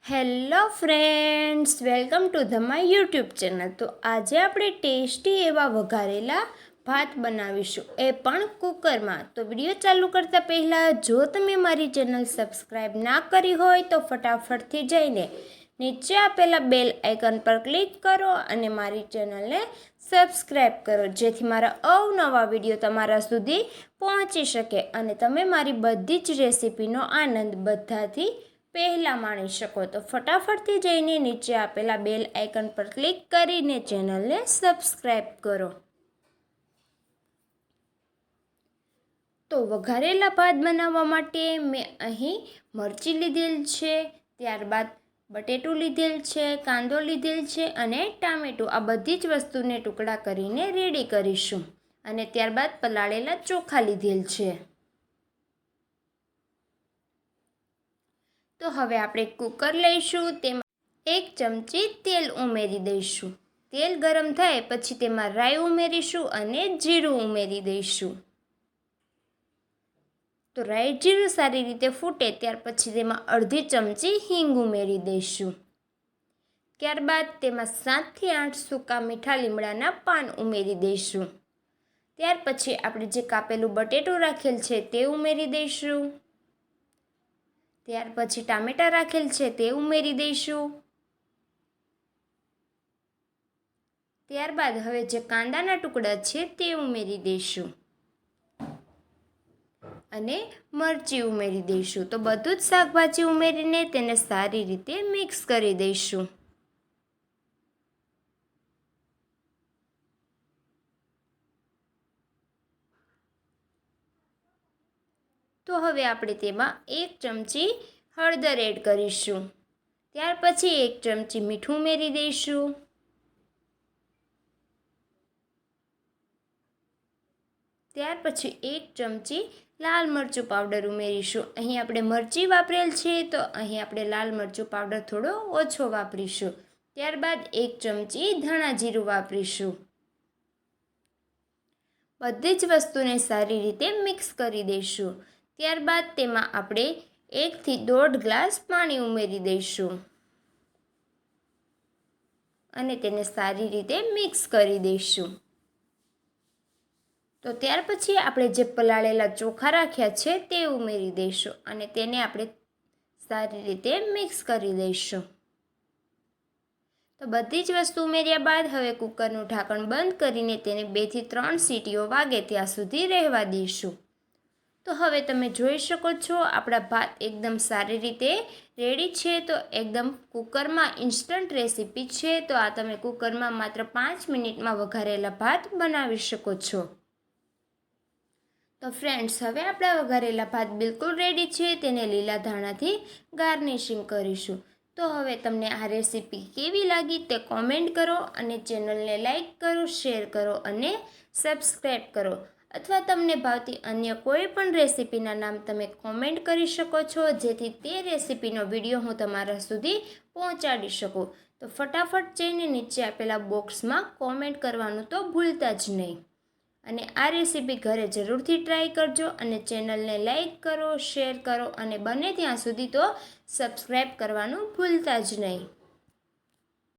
Hello friends, welcome to the my YouTube channel. તો આજે આપણે ટેસ્ટી એવા વઘારેલા ભાત બનાવીશું, એ પણ કુકરમાં. તો વિડીયો ચાલુ કરતાં પહેલાં જો તમે મારી ચેનલ સબસ્ક્રાઈબ ના કરી હોય તો ફટાફટથી જઈને નીચે આપેલા બેલ આઇકન પર ક્લિક કરો અને મારી ચેનલને સબસ્ક્રાઈબ કરો, જેથી મારા અવનવા વિડીયો તમારા સુધી પહોંચી શકે અને તમે મારી બધી જ રેસિપીનો આનંદ બધાથી પહેલાં માણી શકો. તો ફટાફટથી જઈને નીચે આપેલા બેલ આઇકન પર ક્લિક કરીને ચેનલને સબસ્ક્રાઈબ કરો. તો વઘારેલા ભાત બનાવવા માટે મેં અહીં મરચી લીધેલ છે, ત્યારબાદ બટેટું લીધેલ છે, કાંદો લીધેલ છે અને ટામેટું. આ બધી જ વસ્તુને ટુકડા કરીને રેડી કરીશું. અને ત્યારબાદ પલાળેલા ચોખા લીધેલ છે. તો હવે આપણે કુકર લઈશું, તેમાં 1 ચમચી તેલ ઉમેરી દઈશું. તેલ ગરમ થાય પછી તેમાં રાઈ ઉમેરીશું અને જીરું ઉમેરી દઈશું. તો રાઈ જીરું સારી રીતે ફૂટે ત્યાર પછી તેમાં અડધી ચમચી હિંગ ઉમેરી દઈશું. ત્યારબાદ તેમાં 7 થી 8 સૂકા મીઠા લીમડાના પાન ઉમેરી દઈશું. ત્યાર પછી આપણે જે કાપેલું બટેટું રાખેલ છે તે ઉમેરી દઈશું. ત્યાર પછી ટામેટાં રાખેલ છે તે ઉમેરી દઈશું. ત્યારબાદ હવે જે કાંદાના ટુકડા છે તે ઉમેરી દઈશું અને મરચી ઉમેરી દઈશું. તો બધું જ શાકભાજી ઉમેરીને તેને સારી રીતે મિક્સ કરી દઈશું. તો હવે આપણે તેમાં 1 ચમચી હળદર એડ કરીશું. ત્યાર પછી 1 ચમચી મીઠું ઉમેરી દઈશું. ત્યાર પછી 1 ચમચી લાલ મરચું પાવડર ઉમેરીશું. અહીં આપણે મરચી વાપરેલ છે તો અહીં આપણે લાલ મરચું પાવડર થોડો ઓછો વાપરીશું. ત્યારબાદ 1 ચમચી ધાણા જીરું વાપરીશું. બધી જ વસ્તુને સારી રીતે મિક્સ કરી દઈશું. ત્યારબાદ તેમાં આપણે 1 થી 1.5 ગ્લાસ પાણી ઉમેરી દઈશું અને તેને સારી રીતે મિક્સ કરી દઈશું. તો ત્યાર પછી આપણે જે પલાળેલા ચોખા રાખ્યા છે તે ઉમેરી દઈશું અને તેને આપણે સારી રીતે મિક્સ કરી દઈશું. તો બધી જ વસ્તુ ઉમેર્યા બાદ હવે કુકરનું ઢાંકણ બંધ કરીને તેને 2 થી 3 સીટીઓ વાગે ત્યાં સુધી રહેવા દઈશું. તો હવે તમે જોઈ શકો છો આપણા ભાત એકદમ સારી રીતે રેડી છે. તો એકદમ કુકરમાં ઇન્સ્ટન્ટ રેસીપી છે. તો આ તમે કુકરમાં માત્ર 5 મિનિટમાં વઘારેલા ભાત બનાવી શકો છો. તો ફ્રેન્ડ્સ, હવે આપણા વઘારેલા ભાત બિલકુલ રેડી છે. તેને લીલા ધાણાથી ગાર્નિશિંગ કરીશું. તો હવે તમને આ રેસીપી કેવી લાગી તે કોમેન્ટ કરો અને ચેનલને લાઈક કરો, શેર કરો અને સબસ્ક્રાઈબ કરો. અથવા તમને ભાવતી અન્ય કોઈ પણ રેસીપીના નામ તમે કોમેન્ટ કરી શકો છો, જેથી તે રેસીપીનો વિડીયો હું તમારા સુધી પહોંચાડી શકું. તો ફટાફટ જઈને નીચે આપેલા બોક્સમાં કોમેન્ટ કરવાનું તો ભૂલતા જ નહીં. અને આ રેસીપી ઘરે જરૂરથી ટ્રાય કરજો અને ચેનલને લાઈક કરો, શેર કરો અને બને ત્યાં સુધી તો સબસ્ક્રાઈબ કરવાનું ભૂલતા જ નહીં.